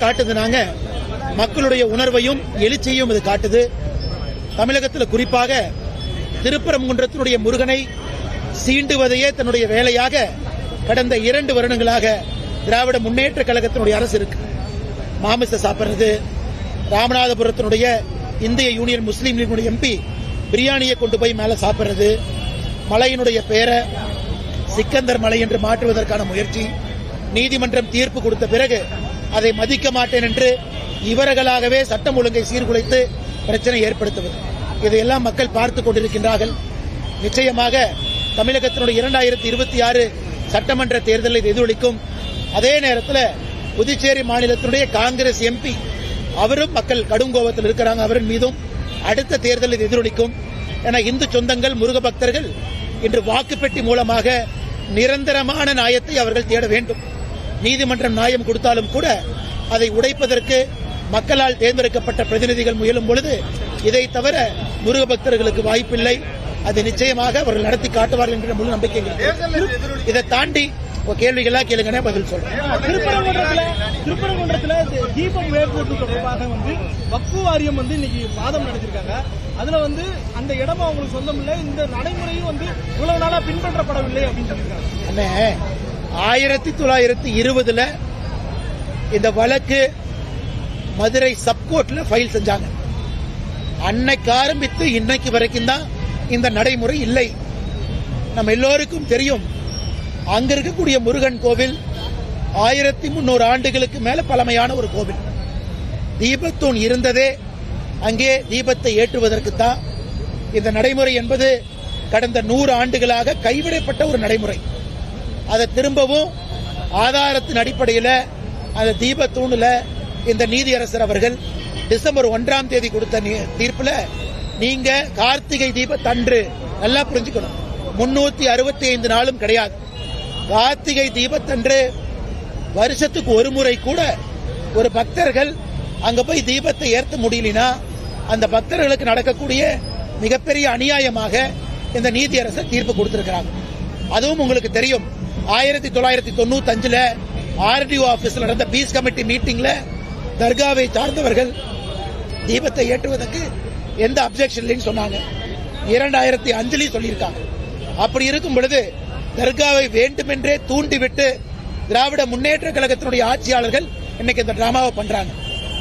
காட்டுதுனாங்க மக்களுடைய உணர்வையும் எழுச்சியையும் இது காட்டுது. தமிழகத்தில் குறிப்பாக திருப்பரங்குன்றத்தினுடைய முருகனை சீண்டுவதையே தன்னுடைய வேலையாக கடந்த 2 வருடங்களாக திராவிட முன்னேற்ற கழகத்தினுடைய அரசு இருக்கு. மாமிச சாப்பிடுறது, ராமநாதபுரத்தினுடைய இந்திய யூனியன் முஸ்லீம் லீக் எம்பி பிரியாணியை கொண்டு போய் மேல சாப்பிடுறது, மலையினுடைய பெயரை சிக்கந்தர் மலை என்று மாற்றுவதற்கான முயற்சி, நீதிமன்றம் தீர்ப்பு கொடுத்த பிறகு அதை மதிக்க மாட்டேன் என்று இவர்களாகவே சட்டம் ஒழுங்கை சீர்குலைத்து பிரச்சனை ஏற்படுத்துவது, இதையெல்லாம் மக்கள் பார்த்துக் கொண்டிருக்கின்றார்கள். நிச்சயமாக தமிழகத்தினுடைய 2026 சட்டமன்ற தேர்தலில் எதிரொலிக்கும். அதே நேரத்தில் புதுச்சேரி மாநிலத்தினுடைய காங்கிரஸ் எம்பி அவரும் மக்கள் கடும் கோபத்தில் இருக்கிறாங்க. அவரின் மீதும் அடுத்த தேர்தலில் எதிரொலிக்கும். என இந்து சொந்தங்கள், முருக பக்தர்கள் இன்று வாக்குப்பெட்டி மூலமாக நிரந்தரமான நியாயத்தை அவர்கள் தேட வேண்டும். நீதிமன்றம் நியாயம் கொடுத்தாலும் கூட அதை உடைப்பதற்கு மக்களால் தேர்ந்தெடுக்கப்பட்ட பிரதிநிதிகள் முயலும் பொழுது இதை தவிர முருக பக்தர்களுக்கு வாய்ப்பில்லை. அது நிச்சயமாக அவர்கள் நடத்தி காட்டுவார்கள் என்ற முழு நம்பிக்கை. இதை தாண்டி கேள்விகளா கேளுங்க, பதில் சொல்றேன். திருப்பரங்குன்றத்துல தீபம் ஏற்றுவது தொடர்பாக வக்ஃபு வாரியம் இன்னைக்கு வாதம் நடத்திருக்காங்க. அதுல அந்த இடமும் அவங்களுக்கு சொந்தம் இல்லை, இந்த நடைமுறையும் இவ்வளவு நாளா பின்பற்றப்படவில்லை அப்படின்னு சொல்லியிருக்காங்க. 1920 இந்த வழக்கு மதுரை சப்கோர்ட்ல ஃபைல் செஞ்சாங்க. அன்னைக்கு ஆரம்பித்து இன்னைக்கு வரைக்கும் தான் இந்த நடைமுறை இல்லை. நம்ம எல்லோருக்கும் தெரியும், அங்க இருக்கக்கூடிய முருகன் கோவில் 1300 ஆண்டுகளுக்கு மேல பழமையான ஒரு கோவில். தீபத்தூண் இருந்ததே அங்கே தீபத்தை ஏற்றுவதற்குத்தான். இந்த நடைமுறை என்பது கடந்த 100 ஆண்டுகளாக கைவிடப்பட்ட ஒரு நடைமுறை. அதை திரும்பவும் ஆதாரத்தின் அடிப்படையில் அந்த தீபத்தூணில் இந்த நீதியரசர் அவர்கள் டிசம்பர் 1ஆம் தேதி கொடுத்த தீர்ப்பில், நீங்க கார்த்திகை தீபத்தன்று நல்லா புரிஞ்சுக்கணும், 365 நாளும் கிடையாது. கார்த்திகை தீபத்தன்று வருஷத்துக்கு ஒரு முறை கூட ஒரு பக்தர்கள் அங்க போய் தீபத்தை ஏற்ற முடியலனா அந்த பக்தர்களுக்கு நடக்கக்கூடிய மிகப்பெரிய அநியாயமாக இந்த நீதியரசர் தீர்ப்பு கொடுத்திருக்கிறாங்க. அதுவும் உங்களுக்கு தெரியும், 1995 ஆர்டிஓ ஆபீஸ்ல நடந்த பீஸ் கமிட்டி மீட்டிங்ல தர்காவை சார்ந்தவர்கள் தீபத்தை ஏற்றுவதற்கு எந்த அப்செக்ஷன் இல்லைன்னு சொன்னாங்க. 2005 சொல்லியிருக்காங்க. அப்படி இருக்கும் பொழுது தர்காவை வேண்டுமென்றே தூண்டிவிட்டு திராவிட முன்னேற்ற கழகத்தினுடைய ஆட்சியாளர்கள் இன்னைக்கு இந்த டிராமாவை பண்றாங்க.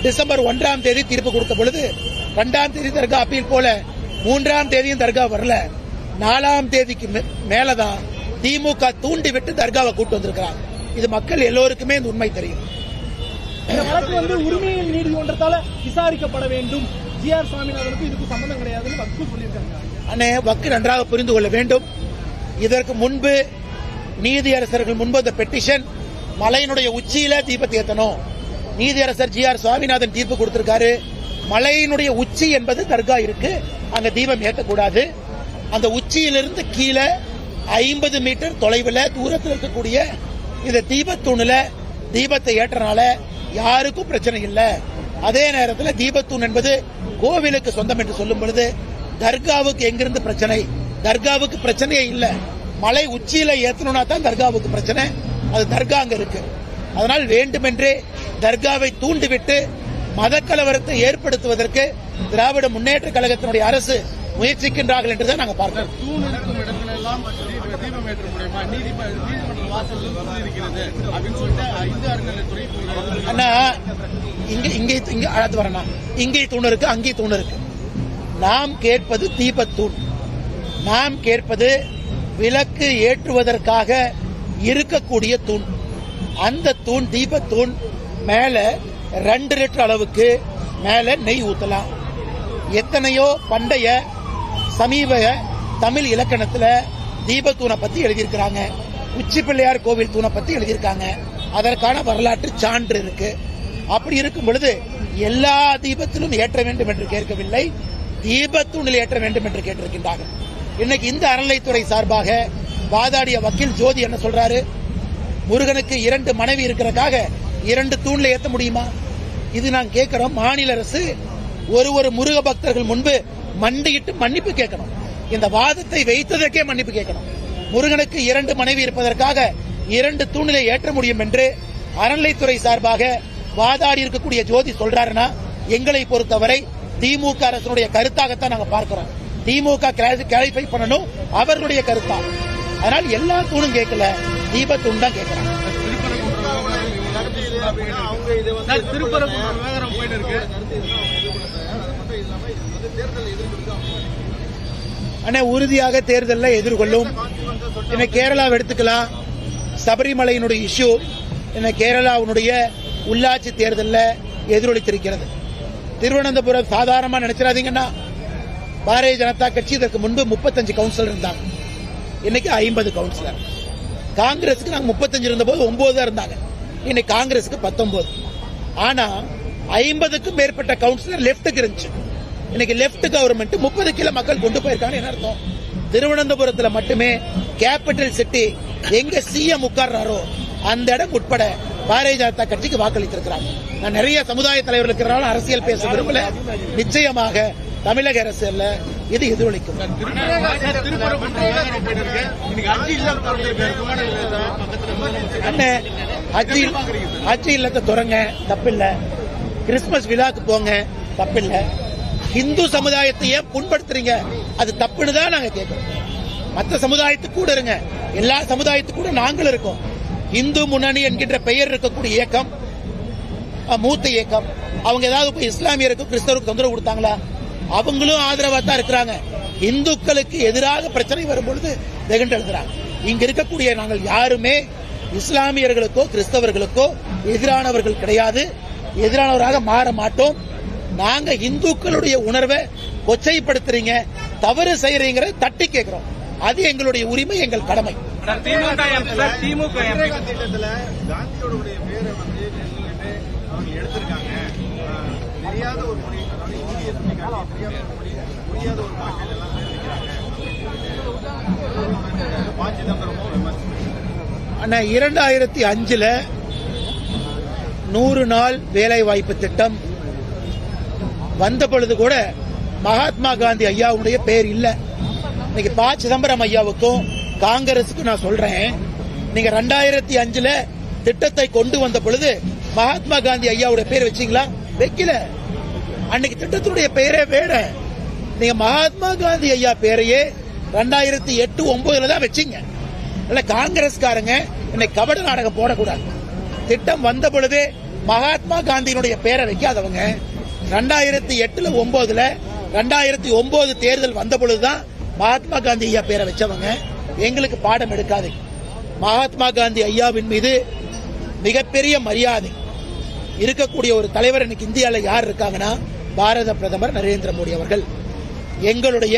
டிசம்பர் 1ஆம் தேதி தீர்ப்பு கொடுத்த பொழுது 2ஆம் தேதி தர்கா அப்பீல் போல 3ஆம் தேதியும் தர்கா வரல, 4ஆம் தேதிக்கு மேலதான் திமுக தூண்டிவிட்டு தர்காவை கூட்டு வந்திருக்கிறாங்க. இது மக்கள் எல்லோருக்குமே இந்த உண்மை தெரியும். இந்த வழக்கு உரிமையின் நீதிமன்றத்தால் விசாரிக்கப்பட வேண்டும். ஜி.ஆர். சுவாமிநாதனுக்கு இதுக்கு சம்பந்தம் கிடையாதுன்னு வக்கு சொல்லியிருக்காங்க. அண்ணே, வக்கு நன்றாக புரிந்து கொள்ள வேண்டும். இதற்கு முன்பு நீதியரசர்கள் முன்பு அந்த பெட்டிஷன் மலையினுடைய உச்சியில தீபத்தை ஏற்றணும். நீதியரசர் ஜி.ஆர். சுவாமிநாதன் தீர்ப்பு கொடுத்திருக்காரு. மலையினுடைய உச்சி என்பது தர்கா இருக்கு, அங்க தீபம் ஏற்றக்கூடாது. அந்த உச்சியிலிருந்து கீழே 50 மீட்டர் தொலைவில் தூரத்தில் இருக்கக்கூடிய இந்த தீபத்தூணில் தீபத்தை ஏற்றனால யாருக்கும் பிரச்சனை இல்லை. அதே நேரத்தில் தீபத்தூண் என்பது கோவிலுக்கு சொந்தம் என்று சொல்லும் பொழுது தர்காவுக்கு எங்கிருந்து பிரச்சனை? தர்காவுக்கு பிரச்சனையே இல்லை. மலை உச்சியில ஏற்றணும்னா தான் தர்காவுக்கு பிரச்சனை. அது தர்கா அங்க இருக்கு. அதனால் வேண்டுமென்றே தர்காவை தூண்டிவிட்டு மதக்கலவரத்தை ஏற்படுத்துவதற்கு திராவிட முன்னேற்ற கழகத்தினுடைய அரசு முயற்சிக்கின்றார்கள் என்றுதான் நாங்கள் பார்க்கிறோம். அண்ணா, இங்கே தூண் இருக்கு, அங்கே தூண் இருக்கு. நாம் கேட்பது தீபத்தூண். நாம் கேட்பது விளக்கு ஏற்றுவதற்காக இருக்கக்கூடிய தூண். அந்த தூண் தீபத்தூண் மேல 2 லிட்டர் அளவுக்கு மேல நெய் ஊத்தலாம். எத்தனையோ பண்டைய சமீப தமிழ் இலக்கணத்துல தீபத்தூணை பத்தி எழுதியிருக்கிறாங்க. உச்சி பிள்ளையார் கோவில் தூணை பத்தி எழுதியிருக்காங்க. அதற்கான வரலாற்று சான்று இருக்கு. அப்படி இருக்கும் பொழுது எல்லா தீபத்திலும் ஏற்ற வேண்டும் என்று கேட்கவில்லை, தீபத்தூணில் ஏற்ற வேண்டும் என்று கேட்டிருக்கின்றார்கள். இன்னைக்கு இந்த அறநிலைத்துறை சார்பாக வாதாடிய வக்கீல் ஜோதி என்ன சொல்றாரு? முருகனுக்கு 2 மனைவி இருக்கிறதுக்காக 2 தூண்ல ஏற்ற முடியுமா? இது நான் கேட்கிறோம். மாநில அரசு ஒரு முருக பக்தர்கள் முன்பு மண்டியிட்டு மன்னிப்பு கேட்கணும். இந்த வாதத்தை வைத்ததற்கே மன்னிப்பு கேட்கணும். முருகனுக்கு 2 மனைவி இருப்பதற்காக 2 தூணிலே ஏற்ற முடியும் என்று அறநிலைத்துறை சார்பாக வாதாடி இருக்கக்கூடிய ஜோதி சொல்றாருன்னா எங்களை பொறுத்தவரை திமுக அரசுடைய கருத்தாகத்தான் நாங்க பார்க்கிறோம். திமுக கிளாரிஃபை பண்ணணும் அவர்களுடைய கருத்தா. அதனால எல்லா தூணும் கேட்கல, தீபத்தூண் தான் கேட்கிறாங்க. உறுதியாக தேர்தலில் எதிர்கொள்ளும். என்ன கேரளாவை எடுத்துக்கலாம், சபரிமலையினுடைய இஷ்யூ என்ன கேரளாவுடைய உள்ளாட்சி தேர்தலில் எதிரொலித்திருக்கிறது. திருவனந்தபுரம் சாதாரணமா நினைச்சிடாதீங்கன்னா, பாரதிய ஜனதா கட்சி இதற்கு முன்பு 35 கவுன்சிலர் இருந்தாங்க, இன்னைக்கு 50 கவுன்சிலர். காங்கிரஸுக்கு நாங்க 35 இருந்த போது 9 தான் இருந்தாங்க, இன்னைக்கு காங்கிரஸுக்கு 19. ஆனா 50க்கும் மேற்பட்ட கவுன்சிலர் லெப்டுக்கு இருந்துச்சு, இன்னைக்கு லெப்ட் கவர்மெண்ட் 30 கிலோ மக்கள் கொண்டு போயிருக்காங்க. என்ன அர்த்தம்? திருவனந்தபுரத்தில் மட்டுமே கேபிட்டல் சிட்டி எங்க சிஎம் உட்கார்றாரோ அந்த இடம் உட்பட பாரதிய ஜனதா கட்சிக்கு வாக்களித்திருக்கிறாங்க. நான் நிறைய சமுதாய தலைவர்கள் இருக்கிறனால அரசியல் பேச விரும்பல. நிச்சயமாக தமிழக அரசியல்ல இது எதிரொலிக்கும். ஆட்சி இல்லத்தை தொடங்க தப்பில்ல, கிறிஸ்துமஸ் விழாக்கு போங்க தப்பில்ல. இந்து சமுதாயத்தையே புண்படுத்துறீங்க, அது தப்புன்னு தான் நாங்க கேட்கிறோம். மற்ற சமுதாயத்துக்கு கூட இருங்க, எல்லா சமுதாயத்துக்கு கூட நாங்கள் இருக்கோம். இந்து முன்னணி என்கின்ற பெயர் இருக்கக்கூடிய இயக்கம் மூத்த இயக்கம். அவங்க ஏதாவது இஸ்லாமியருக்கு கிறிஸ்தவருக்கு தொந்தரவு கொடுத்தாங்களா? அவங்களும் ஆதரவா தான் இருக்கிறாங்க. இந்துக்களுக்கு எதிராக பிரச்சனை வரும்பொழுது வெகுண்டு எழுதுறாங்க. இங்க இருக்கக்கூடிய நாங்கள் யாருமே இஸ்லாமியர்களுக்கோ கிறிஸ்தவர்களுக்கோ எதிரானவர்கள் கிடையாது, எதிரானவராக மாற மாட்டோம். நாங்க இந்துக்களுடைய உணர்வை கொச்சைப்படுத்துறீங்க, தவறு செய்யறீங்க தட்டி கேட்கிறோம். அது எங்களுடைய உரிமை, எங்கள் கடமை. அண்ணா 2005 100 நாள் வேலை வாய்ப்பு திட்டம் வந்த பொழுது கூட மகாத்மா காந்தி ஐயாவுடைய பெயர் இல்ல. இன்னைக்கு ப. சிதம்பரம் ஐயாவுக்கும் காங்கிரசுக்கும் நான் சொல்றேன், நீங்க 2005 திட்டத்தை கொண்டு வந்த பொழுது மகாத்மா காந்தி ஐயாவுடைய பேர் வச்சீங்களா? வைக்கல. அன்னைக்கு திட்டத்துடைய பெயரே வேற. நீங்க மகாத்மா காந்தி ஐயா பேரையே 2008, 2009 தான் வச்சீங்க. காங்கிரஸ்காரங்க இன்னைக்கு கபட நாடகம் போடக்கூடாது. திட்டம் வந்த பொழுதே மகாத்மா காந்தியினுடைய பேரை வைக்காதவங்க 2008, 2009 2009 தேர்தல் வந்த பொழுதுதான் மகாத்மா காந்தி ஐயா பேரை வச்சவங்க. எங்களுக்கு பாடம் எடுக்காது. மகாத்மா காந்தி ஐயாவின் மீது மிகப்பெரிய மரியாதை இருக்கக்கூடிய ஒரு தலைவர் இன்னைக்கு இந்தியாவில் யார் இருக்காங்கன்னா, பாரத பிரதமர் நரேந்திர மோடி அவர்கள். எங்களுடைய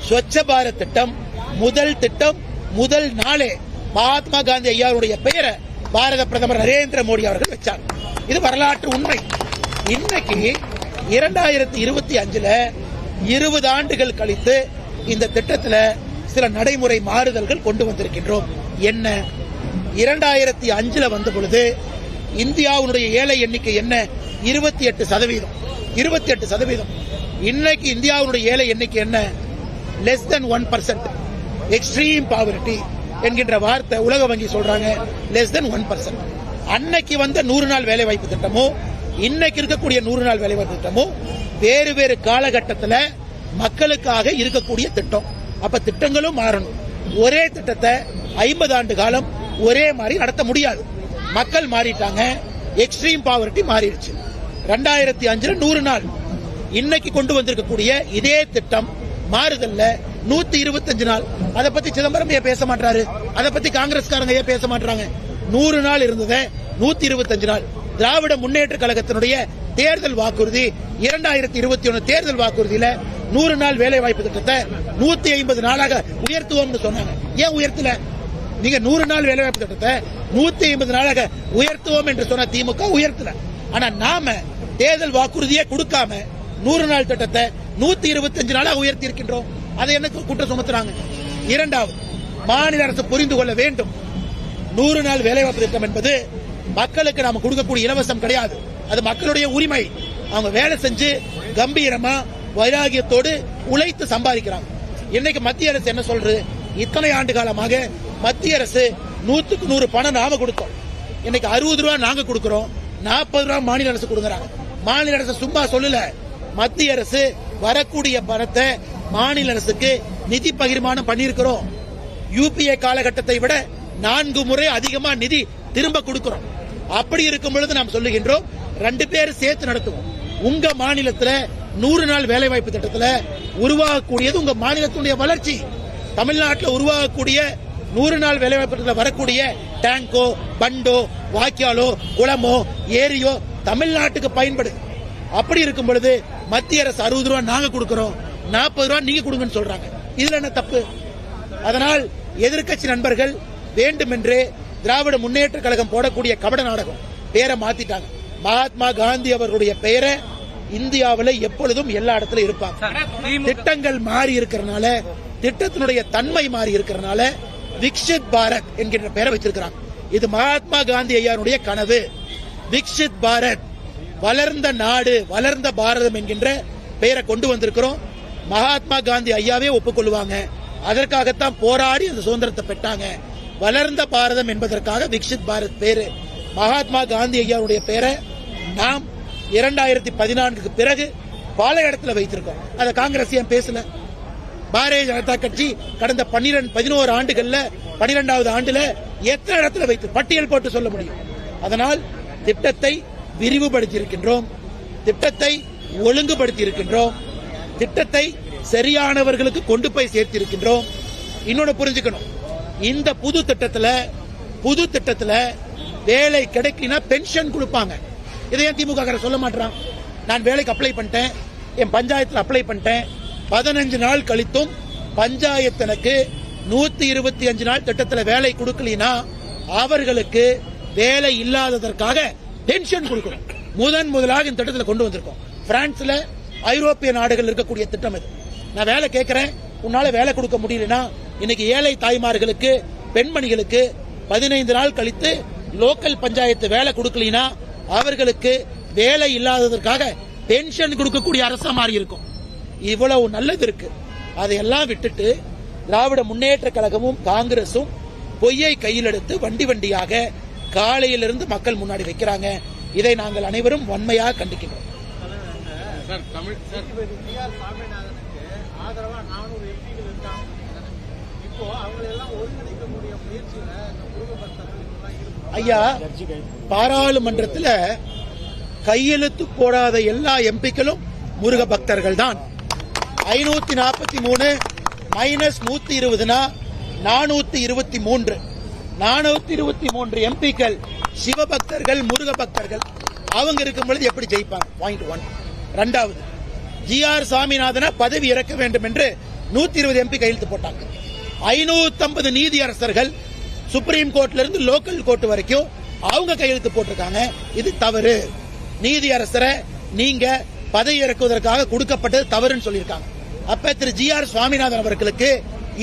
ஸ்வச்ச பாரத் திட்டம் முதல் நாளே மகாத்மா காந்தி ஐயாவுடைய பெயரை பாரத பிரதமர் நரேந்திர மோடி அவர்கள் வச்சார். இது வரலாற்று உண்மை. இன்னைக்கு 2025 20 ஆண்டுகள் கழித்து இந்த திட்டத்தில் சில நடைமுறை மாறுதல்கள் கொண்டு வந்திருக்கின்றோம். என்ன? 2005 வந்த பொழுது இந்தியாவுடைய ஏழை எண்ணிக்கை என்ன? 28%. இன்னைக்கு இந்தியாவுடைய ஏழை எண்ணிக்கை என்ன? Less than 1%. எக்ஸ்ட்ரீம் பாவர்ட்டி என்கின்ற வார்த்தை உலக வங்கி சொல்றாங்க, லெஸ் தென் 1%. அன்னைக்கு வந்த 100 நாள் வேலை வாய்ப்பு திட்டமும் இன்னைக்கு இருக்கக்கூடிய 100 நாள் வேலை வாய்ப்பு திட்டமும் வேறு வேறு காலகட்டத்தில் மக்களுக்காக இருக்கக்கூடிய திட்டம். அப்ப திட்டங்களும் மாறணும். ஒரே திட்டத்தை 50 ஆண்டு காலம் ஒரே மாதிரி நடத்த முடியாது. மக்கள் மாறிட்டாங்க, எக்ஸ்ட்ரீம் பாவர்ட்டி மாறிடுச்சு. 2005 100 நாள் இன்னைக்கு கொண்டு வந்திருக்கக்கூடிய இதே திட்டம் மாறுதல்ல 125 நாள். அதை பத்தி சிதம்பரம் ஏன் பேச மாட்டாரு? அதை பத்தி காங்கிரஸ்காரங்க ஏன் பேச மாட்டாங்க? 100 நாள் இருந்தது 125 நாள். திராவிட முன்னேற்ற கழகத்தினுடைய தேர்தல் வாக்குறுதி 2021 தேர்தல் வாக்குறுதியில 100 நாள் வேலை வாய்ப்பு திட்டத்தை 150 நாளாக உயர்த்துவோம் சொன்னாங்க. ஏன் உயர்த்தல? நீங்க 100 நாள் வேலை வாய்ப்பு திட்டத்தை 150 நாளாக உயர்த்துவோம் என்று சொன்ன திமுக உயர்த்தல. ஆனா நாம தேர்தல் வாக்குறுதியை கொடுக்காம 100 நாள் திட்டத்தை 125 நாளாக உயர்த்தி இருக்கின்றோம். அதை எனக்கு குற்றம் சுமத்துறாங்க. இரண்டாவது, மாநில அரசு புரிந்து கொள்ள வேண்டும், 100 நாள் வேலைவாய்ப்பு திட்டம் என்பது மக்களுக்கு நாம கொடுக்கக்கூடிய இலவசம் கிடையாது. அது மக்களுடைய உரிமை. அவங்க வேலை செஞ்சு கம்பீரமா வைராகியத்தோடு உழைத்து சம்பாதிக்கிறாங்க. இன்னைக்கு மத்திய அரசு என்ன சொல்றது? இத்தனை ஆண்டு காலமாக மத்திய அரசு 100க்கு 100 பணம் நாம கொடுத்தோம். இன்னைக்கு 60 ரூபாய் நாங்க கொடுக்கிறோம், ரூபாய் மாநில அரசு கொடுக்கறாங்க. மாநில அரசு சும்மா சொல்லல, மத்திய அரசு வரக்கூடிய பணத்தை மாநில அரசுக்கு நிதி பகிர்மானம் பண்ணியிருக்கிறோம். யூபிஏ காலகட்டத்தை விட 4 முறை அதிகமா நிதி திரும்ப கொடுக்கிறோம். அப்படி இருக்கும் பொழுது நாம் சொல்லுகின்றோம் 2 பேரும் சேர்த்து நடத்துவோம். உங்க மாநிலத்தில் 100 நாள் வேலைவாய்ப்பு திட்டத்தில் உருவாகக்கூடியது உங்க மாநிலத்துடைய வளர்ச்சி. தமிழ்நாட்டில் உருவாகக்கூடிய 100 நாள் வேலைவாய்ப்பு திட்டத்தில் வரக்கூடிய டேங்கோ, பண்டோ, வாய்க்காலோ, குளமோ, ஏரியோ தமிழ்நாட்டுக்கு பயன்படுது. அப்படி இருக்கும் பொழுது மத்திய அரசு 60 ரூபாய் நாங்க கொடுக்கிறோம், 40 ரூபாய் நீங்க கொடுங்கன்னு சொல்றாங்க. இதுல என்ன தப்பு? அதனால் எதிர்க்கட்சி நண்பர்கள் வேண்டுமென்றே திராவிட முன்னேற்ற கழகம் போடக்கூடிய கபட நாடகம் பேரை மாத்திட்டாங்க. மகாத்மா காந்தி அவர்களுடைய பெயரை இந்தியாவில் எப்பொழுதும் எல்லா இடத்துல இருப்பாங்க. திட்டங்கள் மாறி இருக்கிறனால, திட்டத்தினுடைய தன்மை மாறி இருக்கிறனால விக்ஷித் பாரத் என்கின்ற பெயரை வச்சிருக்கிறாங்க. இது மகாத்மா காந்தி ஐயாருடைய கனவு. விக்ஷித் பாரத், வளர்ந்த நாடு, வளர்ந்த பாரதம் என்கின்ற பெயரை கொண்டு வந்திருக்கிறோம். மகாத்மா காந்தி ஐயாவே ஒப்புக்கொள்வாங்க. அதற்காகத்தான் போராடி அந்த சுதந்திரத்தை பெற்றாங்க. வளர்ந்த பாரதம் என்பதற்காக விக்ஷித் பாரத் பேரு. மகாத்மா காந்தி ஐயாவுடைய பேரை நாம் 2014க்கு பிறகு பல இடத்துல வைத்திருக்கோம். அதை காங்கிரஸ் ஏன் பேசல? பாரதிய ஜனதா கட்சி கடந்த 11 ஆண்டுகள்ல 12வது ஆண்டுல எத்தனை இடத்துல வைத்து பட்டியல் போட்டு சொல்ல முடியும். அதனால் திட்டத்தை விரிவுபடுத்தி இருக்கின்றோம், திட்டத்தை ஒழுங்குபடுத்தி இருக்கின்றோம், திட்டத்தை சரியானவர்களுக்கு கொண்டு போய் சேர்த்து இருக்கின்றோம். இன்னொன்னு புரிஞ்சுக்கணும், இந்த புது திட்டத்துல வேலை கிடைக்கலனா பென்ஷன் கொடுப்பாங்க. இதை ஏன் திமுக சொல்ல மாட்டான்? நான் வேலைக்கு அப்ளை பண்ணிட்டேன், என் பஞ்சாயத்தில் அப்ளை பண்ணிட்டேன், 15 நாள் கழித்தும் பஞ்சாயத்து எனக்கு 125 நாள் திட்டத்தில் வேலை கொடுக்கலனா அவர்களுக்கு வேலை இல்லாததற்காக பென்ஷன் கொடுக்கணும். முதலாக இந்த திட்டத்தில் கொண்டு வந்திருக்கோம். பிரான்ஸ்ல, ஐரோப்பிய நாடுகள் இருக்கக்கூடிய திட்டம் இது. நான் வேலை கேட்கிறேன், உன்னால வேலை கொடுக்க முடியலனா இன்னைக்கு ஏழை தாய்மார்களுக்கு, பெண்மணிகளுக்கு 15 நாள் கழித்து லோக்கல் பஞ்சாயத்து வேலை கொடுக்கலனா அவர்களுக்கு வேலை இல்லாததற்காக பென்ஷன் கொடுக்கக்கூடிய அரசா மாறி இருக்கும். இவ்வளவு நல்லது இருக்கு. அதையெல்லாம் விட்டுட்டு திராவிட முன்னேற்ற கழகமும் காங்கிரசும் பொய்யை கையில் எடுத்து வண்டியாக காலையிலிருந்து மக்கள் முன்னாடி வைக்கிறாங்க. இதை நாங்கள் அனைவரும் வன்மையாக கண்டிக்கிறோம். ஐயா, பாராளுமன்றத்தில் கையெழுத்து போடாத எல்லா எம்பிக்களும் முருக பக்தர்கள் தான். 543 மைனஸ் 120 423 423 எம்பிக்கள் சிவபக்தர்கள், முருக பக்தர்கள். அவங்க இருக்கும் பொழுது எப்படி ஜெயிப்பாங்க? பாயிண்ட் 1. இரண்டாவது, GR சாமிநாதனை பதவி இறக்க வேண்டும் என்று 120 எம்பி கையெழுத்து போட்டாங்க. 550 நீதியரசர்கள் சுப்ரீம் கோர்ட்ல இருந்து லோக்கல் கோர்ட் வரைக்கும் அவங்க கையெழுத்து போட்டிருக்காங்க. இது தவறு. நீதியரசரை நீங்க பதவி இறக்குவதற்காக கொடுக்கப்பட்டது தவறுன்னு சொல்லியிருக்காங்க. அப்ப திரு GR சுவாமிநாதன் அவர்களுக்கு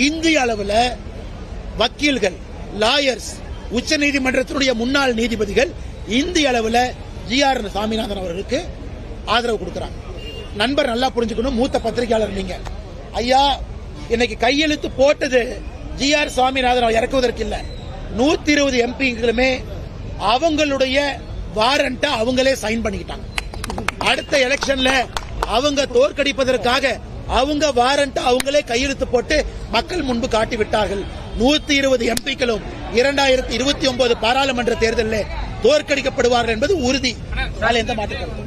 இந்திய அளவில் வக்கீல்கள், லாயர்ஸ், உச்ச நீதிமன்றத்தினுடைய முன்னாள் நீதிபதிகள் இந்திய அளவில் GR சாமிநாதன் அவர்களுக்கு ஆதரவு கொடுக்கிறாங்க. நண்பர் நல்லா புரிஞ்சுக்கணும், மூத்த பத்திரிகையாளர் நீங்க. ஐயா, இன்னைக்கு கையெழுத்து போட்டது GR சுவாமிநாதன் இறக்குவதற்கு இல்ல. 120 எம்பிகளுமே அவங்களுடைய வாரண்ட அவங்களே சைன் பண்ணிக்கிட்டாங்க. அடுத்த எலெக்ஷன்ல அவங்க தோற்கடிப்பதற்காக அவங்க வாரண்ட் அவங்களே கையெழுத்து போட்டு மக்கள் முன்பு காட்டி விட்டார்கள். 120 எம்பிக்களும் 2029 பாராளுமன்ற தேர்தலில் தோற்கடிக்கப்படுவார்கள் என்பது உறுதி. எந்த மாற்றம்?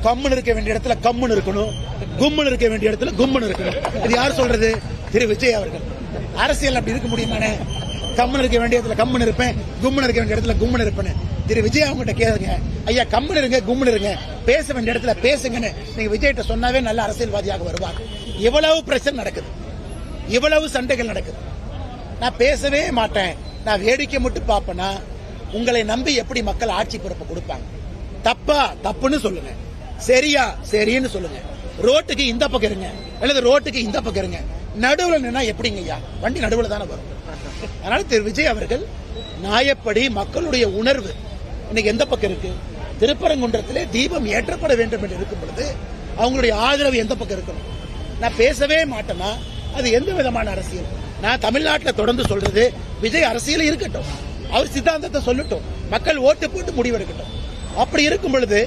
கம்முன்னு இருக்க வேண்டிய இடத்துல கம்முன்னு இருக்கணும், கும்முன்னு இருக்க வேண்டிய இடத்துல கும்முன்னு இருக்கணும். இது யார் சொல்றது? திரு விஜய் அவர்கள். அரசியல் அப்படி இருக்க முடியுமானே? கம்முன்னு இருக்க வேண்டிய இடத்துல கம்முன்னு இருப்பேன், கும்முன்னு இருக்க வேண்டிய இடத்துல கும்முன்னு இருப்பேன். திரு விஜய் அவங்ககிட்ட கேளுங்க, ஐயா கம்முன்னு இருங்க, கும்முன்னு இருங்க, பேச வேண்டிய இடத்துல பேசுங்கன்னு நீங்க விஜய்கிட்ட சொன்னாவே நல்ல அரசியல்வாதியாக வருவாங்க. இவ்வளவு பிரச்சனை நடக்குது, இவ்வளவு சண்டைகள் நடக்குது. நான் பேசவே மாட்டேன், நான் வேடிக்கை மட்டும் பார்ப்பேன்னா உங்களை நம்பி எப்படி மக்கள் ஆட்சி பொறுப்பை கொடுப்பாங்க? தப்பா தப்புன்னு சொல்லுங்க, சரியா சரின்னு சொல்லுங்க. ரோட்டுக்கு இந்த பக்கம் இருங்க அல்லது ரோட்டுக்கு இந்த பக்கம் இருங்க, நடுவில் நின்னா எப்படிங்க ஐயா? வண்டி நடுவில் தானே வரும். அதனால திரு விஜய் அவர்கள் நியாயப்படி மக்களுடைய உணர்வு இன்னைக்கு எந்த பக்கம் இருக்கு? திருப்பரங்குன்றத்திலே தீபம் ஏற்றப்பட வேண்டும் என்று இருக்கும் பொழுது அவங்களுடைய ஆதரவு எந்த பக்கம் இருக்கணும்? நான் பேசவே மாட்டேன்னா அது எந்த விதமான அரசியல்? நான் தமிழ்நாட்டில் தொடர்ந்து சொல்றது, விஜய் அரசியல் இருக்கட்டும், அவர் சித்தாந்தத்தை சொல்லட்டும், மக்கள் ஓட்டு போட்டு முடிவெடுக்கட்டும். அப்படி இருக்கும் பொழுது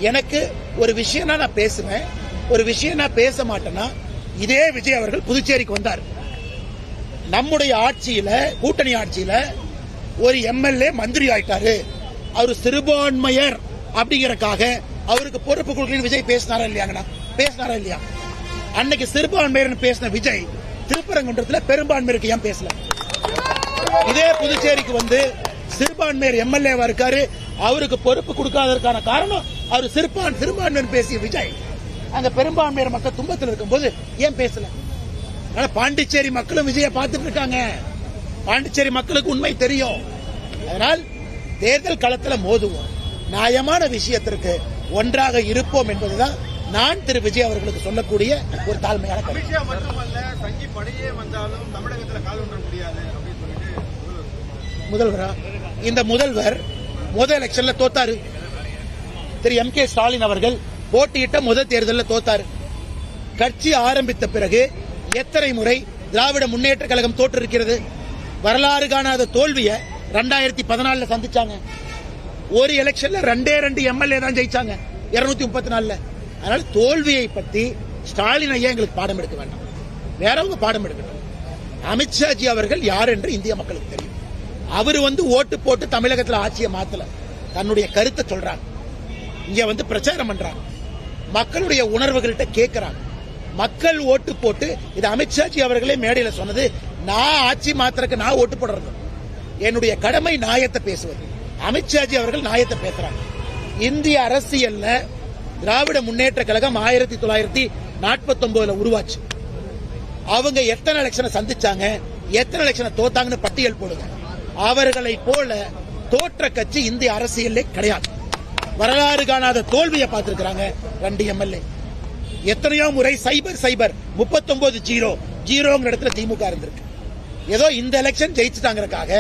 எனக்கு ஒரு விஷயம் நான் பேசுவேன், ஒரு விஷயம் நான் பேச மாட்டேன்னா, இதே விஜய் அவர்கள் புதுச்சேரிக்கு வந்தார். நம்முடைய ஆட்சியில, கூட்டணி ஆட்சியில ஒரு எம்எல்ஏ மந்திரி ஆயிட்டாரு, அவர் சிறுபான்மையர் அப்படிங்கறக்காக அவருக்கு பொறுப்பு கொடுக்கணும் விஜய் பேசினாரா இல்லையாங்கண்ணா? பேசினாரா இல்லையா? அன்னைக்கு சிறுபான்மையர் பேசின விஜய் திருப்பரங்குன்றத்தில் பெரும்பான்மையருக்கு ஏன் பேசல? இதே புதுச்சேரிக்கு வந்து சிறுபான்மையர் எம்எல்ஏவா இருக்காரு, அவருக்கு பொறுப்பு கொடுக்காததற்கான காரணம் அவர் சிறுபான்மையர் பேசிய விஜய் அங்க பெரும்பான்மையர் மக்கள் துன்பத்தில் இருக்கும்போது ஏன் பேசல? பாண்டிச்சேரி மக்களும் விஜயை பார்த்துட்டு இருக்காங்க. பாண்டிச்சேரி மக்களுக்கு உண்மை தெரியும். அதனால் தேர்தல் களத்தில் மோதுவோம், நியாயமான விஷயத்திற்கு ஒன்றாக இருப்போம் என்பதுதான் நான் திரு விஜய் அவர்களுக்கு சொல்லக்கூடிய ஒரு தாழ்மையான கருத்து. முதல்வரா? இந்த முதல்வர் முதல் எலெக்ஷன்ல தோத்தாரு. திரு M.K. ஸ்டாலின் அவர்கள் போட்டியிட்ட முதல் தேர்தலில் தோத்தாரு. கட்சி ஆரம்பித்த பிறகு எத்தனை முறை திராவிட முன்னேற்ற கழகம் தோற்றிருக்கிறது? வரலாறு காணாத தோல்வியை 2014 சந்திச்சாங்க. ஒரு எலெக்ஷன்ல 2 எம்எல்ஏ தான் ஜெயிச்சாங்க 234. அதனால தோல்வியை பத்தி ஸ்டாலின் ஐயா எங்களுக்கு பாடம் எடுக்க வேண்டாம், வேறவங்க பாடம் எடுக்கட்டும். அமித்ஷாஜி அவர்கள் யார் என்று இந்திய மக்களுக்கு தெரியும். அவர் வந்து ஓட்டு போட்டு தமிழகத்தில் ஆட்சியை மாத்தல, தன்னுடைய கருத்தை சொல்றாங்க, இங்க வந்து பிரச்சாரம் பண்றாங்க, மக்களுடைய உணர்வுகள்கிட்ட கேட்கிறாங்க. மக்கள் ஓட்டு போட்டு, இது அமித்ஷாஜி அவர்களே மேடையில சொன்னது, நான் ஆட்சி மாத்திரக்கு நான் ஓட்டு போடுறது, என்னுடைய கடமை நியாயத்தை பேசுவது. அமித்ஷாஜி அவர்கள் நியாயத்தை பேசுறாங்க. இந்திய அரசியல்ல திராவிட முன்னேற்ற கழகம் 1949 உருவாச்சு. அவங்க எத்தனை எலெக்ஷனை சந்திச்சாங்க, எத்தனை எலெக்ஷனை தோத்தாங்கன்னு பட்டியல் போடுங்க. அவர்களை போல தோற்ற கட்சி இந்திய அரசியலே கிடையாது. வரலாறு காணாத தோல்வியை பார்த்திருக்கிறாங்க 2 எம்எல்ஏ. எத்தனையோ முறை சைபர் 39-0 இடத்துல திமுக இருந்திருக்கு. ஏதோ இந்த எலெக்ஷன் ஜெயிச்சுட்டாங்கிறதுக்காக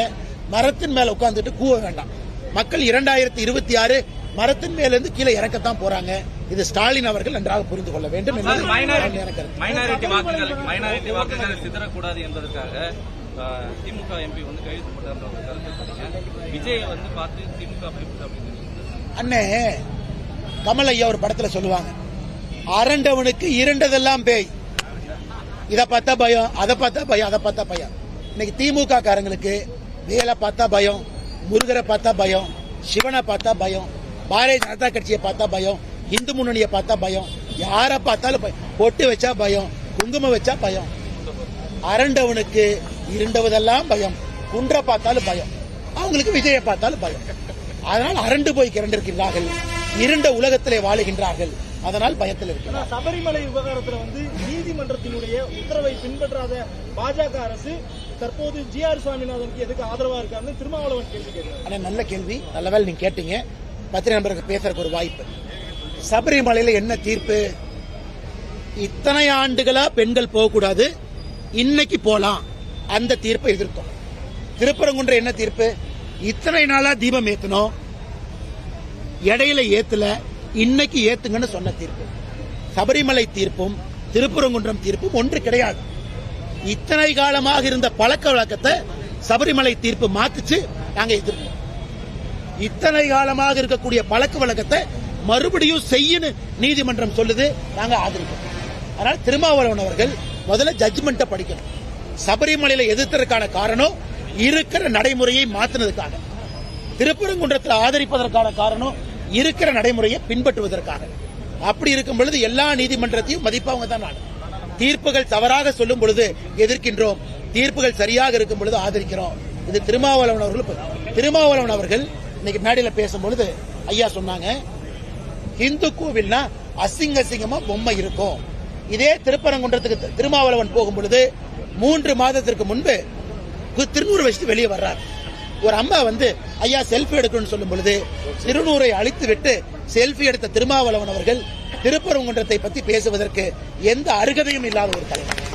மரத்தின் மேல உட்கார்ந்துட்டு கூவ வேண்டாம். மக்கள் 2026 மரத்தின் மேல இருந்து கீழே இறக்கத்தான் போறாங்க. இது ஸ்டாலின் அவர்கள் நன்றாக புரிந்து கொள்ள வேண்டும். மைனாரிட்டி வாக்குகள் சிதறக்கூடாது என்பதற்காக திமுக எம்பி வந்து கைது போட்டார். விஜய் வந்து பார்த்து திமுக அண்ணே, கமல் ஐயா ஒரு படத்துல சொல்லுவாங்க, அரண்டவனுக்கு இரண்டதெல்லாம் பேய், இதை பார்த்தா பயம், அதை பார்த்தா பயம், அதை பார்த்தா பயம். இன்னைக்கு திமுக காரங்களுக்கு வேலை பார்த்தா பயம், முருகரை பார்த்தா பயம், சிவனை பார்த்தா பயம், பாரதிய ஜனதா கட்சியை பார்த்தா பயம், இந்து முன்னணியை பார்த்தா பயம், யாரை பார்த்தாலும் பயம், பொட்டு வச்சா பயம், குங்குமம் வச்சா பயம். அரண்டவனுக்கு இருண்டவதெல்லாம் பயம், குன்றை பார்த்தாலும் பயம், அவங்களுக்கு விஜயை பார்த்தாலும் பயம். அதனால் அரண்டு போய் கிரண்டிருக்கிறார்கள், இருண்ட உலகத்திலே வாழுகின்றார்கள், அதனால் பயத்தில் இருக்கிறார். சபரிமலை விவகாரத்தில் வந்து நீதிமன்றத்தினுடைய உத்தரவை பின்பற்றாத பாஜக அரசு தற்போது ஜி.ஆர். சுவாமிநாதனுக்கு எதுக்கு ஆதரவா இருக்காருன்னு திருமாவளவன் கேள்வி கேட்கிறார். நல்ல கேள்வி, நல்ல வேலை நீங்க கேட்டீங்க. பத்திரிகை நண்பருக்கு பேசுறதுக்கு ஒரு வாய்ப்பு. சபரிமலையில என்ன தீர்ப்பு? இத்தனை ஆண்டுகளா பெண்கள் போகக்கூடாது, இன்னைக்கு போலாம், அந்த தீர்ப்பை எதிர்த்தோம். திருப்பரங்குன்ற என்ன தீர்ப்பு? இத்தனை நாளா தீபம் ஏத்தணும், இடையில ஏத்துல, இன்னைக்கு ஏத்துங்கன்னு சொன்ன தீர்ப்பு. சபரிமலை தீர்ப்பும் திருப்பரங்குன்றம் தீர்ப்பும் ஒன்று கிடையாது. இத்தனை காலமாக இருந்த பழக்க வழக்கத்தை சபரிமலை தீர்ப்பு மாத்துச்சு, நாங்க எதிர்ப்போம். இத்தனை காலமாக இருக்கக்கூடிய பழக்க வழக்கத்தை மறுபடியும் செய்யணும் நீதிமன்றம் சொல்லுது, நாங்க ஆதரிப்போம். அதனால திருமாவளவன் அவர்கள் முதல்ல ஜட்ஜ்மெண்ட்டை படிக்கணும். சபரிமலையில எதிர்த்ததற்கான காரணம் இருக்கிற நடைமுறையை மாத்தினதுக்காக, திருப்பரங்குன்றத்தில் ஆதரிப்பதற்கான காரணம் இருக்கிற நடைமுறையை பின்பற்றுவதற்காக. அப்படி இருக்கும் பொழுது எல்லா நீதிமன்றத்தையும் மதிப்பவங்க தான். நான் தீர்ப்புகள் தவறாக சொல்லும் பொழுது எதிர்க்கின்றோம், தீர்ப்புகள் சரியாக இருக்கும் பொழுது ஆதரிக்கிறோம். இது திருமாவளவன் அவர்கள் இன்னைக்கு மேடையில பேசும்பொழுது ஐயா சொன்னாங்க, இந்து கோவில்னா அசிங்கமா பொம்மை இருக்கும். இதே திருப்பரங்குன்றத்துக்கு திருமாவளவன் போகும் பொழுது 3 மாதத்திற்கு முன்பு திருநூறு வச்சுட்டு வெளியே வர்றார். ஒரு அம்மா வந்து ஐயா செல்ஃபி எடுக்கணும்னு சொல்லும் பொழுது திருநூரை அழித்து விட்டு செல்ஃபி எடுத்த திருமாவளவன் அவர்கள் திருப்பரங்குன்றத்தை பத்தி பேசுவதற்கு எந்த அருகதையும் இல்லாத ஒரு தலைவர்.